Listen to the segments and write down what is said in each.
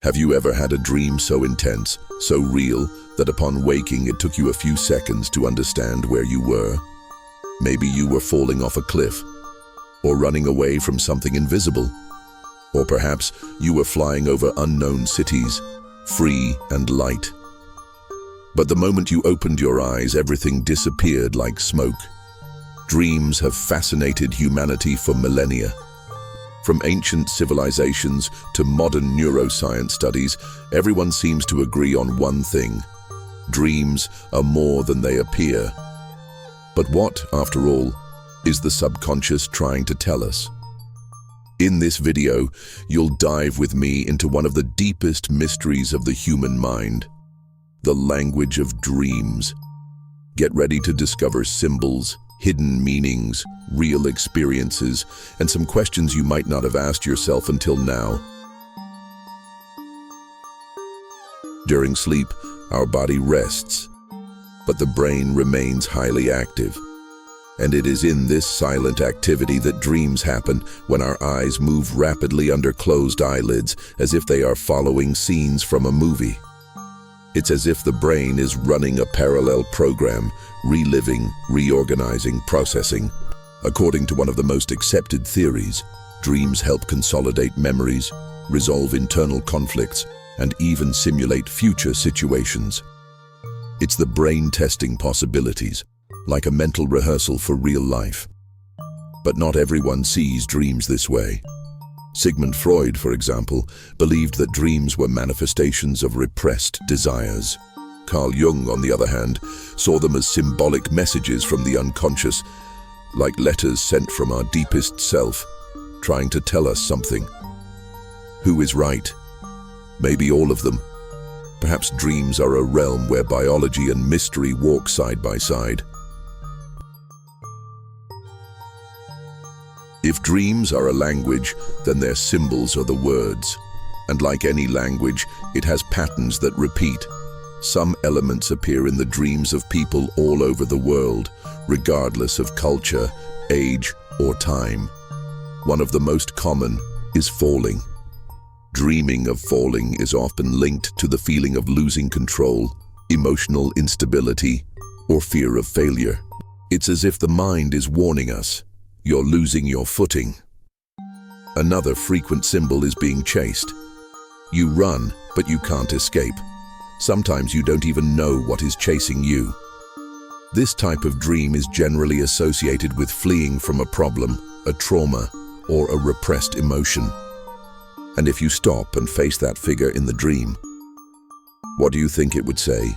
Have you ever had a dream so intense, so real, that upon waking it took you a few seconds to understand where you were? Maybe you were falling off a cliff, or running away from something invisible. Or perhaps you were flying over unknown cities, free and light. But the moment you opened your eyes, everything disappeared like smoke. Dreams have fascinated humanity for millennia. From ancient civilizations to modern neuroscience studies, everyone seems to agree on one thing: dreams are more than they appear. But what, after all, is the subconscious trying to tell us? In this video, you'll dive with me into one of the deepest mysteries of the human mind: the language of dreams. Get ready to discover symbols, hidden meanings, real experiences, and some questions you might not have asked yourself until now. During sleep, our body rests, but the brain remains highly active. And it is in this silent activity that dreams happen, when our eyes move rapidly under closed eyelids, as if they are following scenes from a movie. It's as if the brain is running a parallel program, reliving, reorganizing, processing. According to one of the most accepted theories, dreams help consolidate memories, resolve internal conflicts, and even simulate future situations. It's the brain testing possibilities, like a mental rehearsal for real life. But not everyone sees dreams this way. Sigmund Freud, for example, believed that dreams were manifestations of repressed desires. Carl Jung, on the other hand, saw them as symbolic messages from the unconscious, like letters sent from our deepest self, trying to tell us something. Who is right? Maybe all of them. Perhaps dreams are a realm where biology and mystery walk side by side. If dreams are a language, then their symbols are the words. And like any language, it has patterns that repeat. Some elements appear in the dreams of people all over the world, regardless of culture, age, or time. One of the most common is falling. Dreaming of falling is often linked to the feeling of losing control, emotional instability, or fear of failure. It's as if the mind is warning us, you're losing your footing. Another frequent symbol is being chased. You run, but you can't escape. Sometimes you don't even know what is chasing you. This type of dream is generally associated with fleeing from a problem, a trauma, or a repressed emotion. And if you stop and face that figure in the dream, what do you think it would say?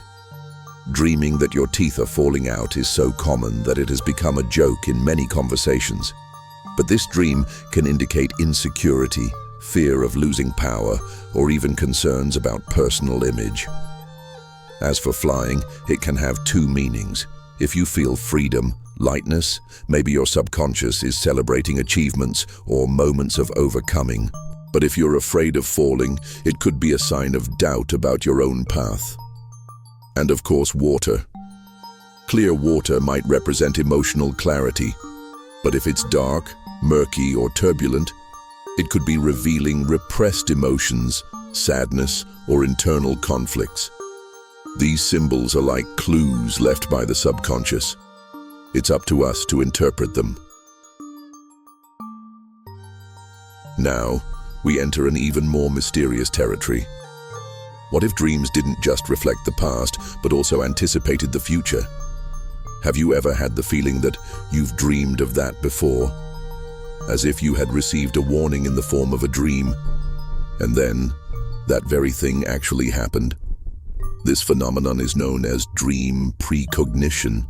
Dreaming that your teeth are falling out is so common that it has become a joke in many conversations. But this dream can indicate insecurity, fear of losing power, or even concerns about personal image. As for flying, it can have two meanings. If you feel freedom, lightness, maybe your subconscious is celebrating achievements or moments of overcoming. But if you're afraid of falling, it could be a sign of doubt about your own path. And of course, water. Clear water might represent emotional clarity, but if it's dark, murky, or turbulent, it could be revealing repressed emotions, sadness, or internal conflicts. These symbols are like clues left by the subconscious. It's up to us to interpret them. Now, we enter an even more mysterious territory. What if dreams didn't just reflect the past, but also anticipated the future? Have you ever had the feeling that you've dreamed of that before? As if you had received a warning in the form of a dream, and then that very thing actually happened? This phenomenon is known as dream precognition,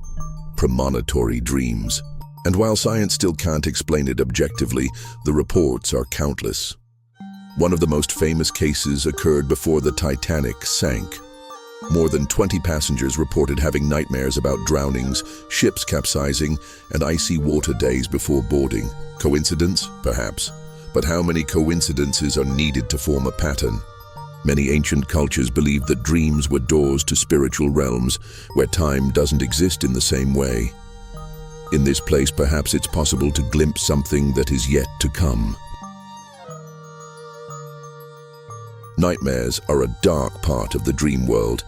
premonitory dreams. And while science still can't explain it objectively, the reports are countless. One of the most famous cases occurred before the Titanic sank. More than 20 passengers reported having nightmares about drownings, ships capsizing, and icy water days before boarding. Coincidence? Perhaps. But how many coincidences are needed to form a pattern? Many ancient cultures believed that dreams were doors to spiritual realms, where time doesn't exist in the same way. In this place, perhaps it's possible to glimpse something that is yet to come. Nightmares are a dark part of the dream world.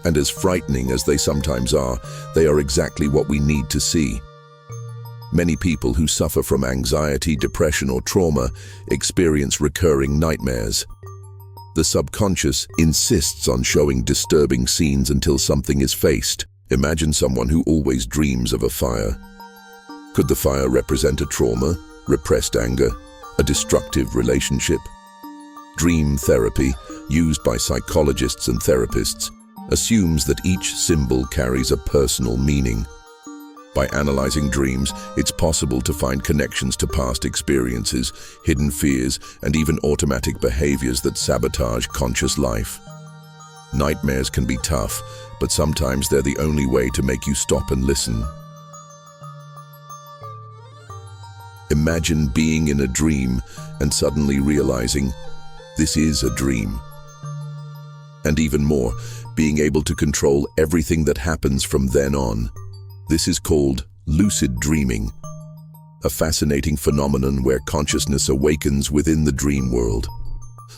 And as frightening as they sometimes are, they are exactly what we need to see. Many people who suffer from anxiety, depression, or trauma experience recurring nightmares. The subconscious insists on showing disturbing scenes until something is faced. Imagine someone who always dreams of a fire. Could the fire represent a trauma, repressed anger, a destructive relationship? Dream therapy, used by psychologists and therapists, assumes that each symbol carries a personal meaning. By analyzing dreams, it's possible to find connections to past experiences, hidden fears, and even automatic behaviors that sabotage conscious life. Nightmares can be tough, but sometimes they're the only way to make you stop and listen. Imagine being in a dream and suddenly realizing, this is a dream. And even more, being able to control everything that happens from then on. This is called lucid dreaming, a fascinating phenomenon where consciousness awakens within the dream world.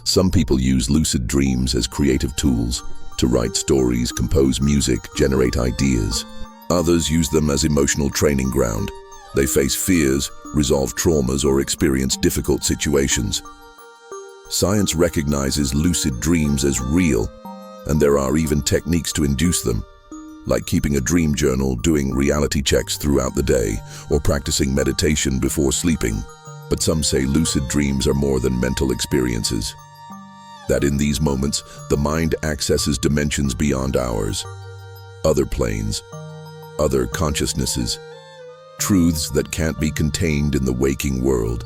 Some people use lucid dreams as creative tools to write stories, compose music, generate ideas. Others use them as emotional training ground. They face fears, resolve traumas, or experience difficult situations. Science recognizes lucid dreams as real, and there are even techniques to induce them, like keeping a dream journal, doing reality checks throughout the day, or practicing meditation before sleeping. But some say lucid dreams are more than mental experiences. That in these moments, the mind accesses dimensions beyond ours, other planes, other consciousnesses, truths that can't be contained in the waking world.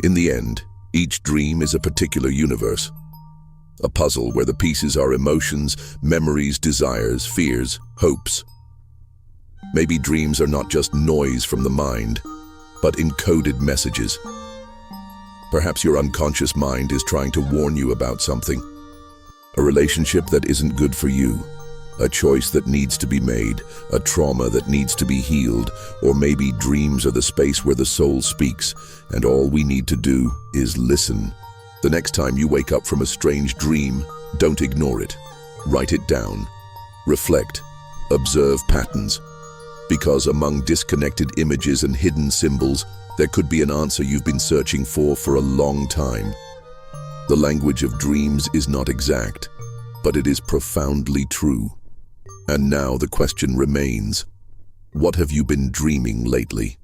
In the end, each dream is a particular universe, a puzzle where the pieces are emotions, memories, desires, fears, hopes. Maybe dreams are not just noise from the mind, but encoded messages. Perhaps your unconscious mind is trying to warn you about something. A relationship that isn't good for you, a choice that needs to be made, a trauma that needs to be healed, or maybe dreams are the space where the soul speaks, and all we need to do is listen. The next time you wake up from a strange dream, don't ignore it. Write it down. Reflect. Observe patterns. Because among disconnected images and hidden symbols, there could be an answer you've been searching for a long time. The language of dreams is not exact, but it is profoundly true. And now the question remains, what have you been dreaming lately?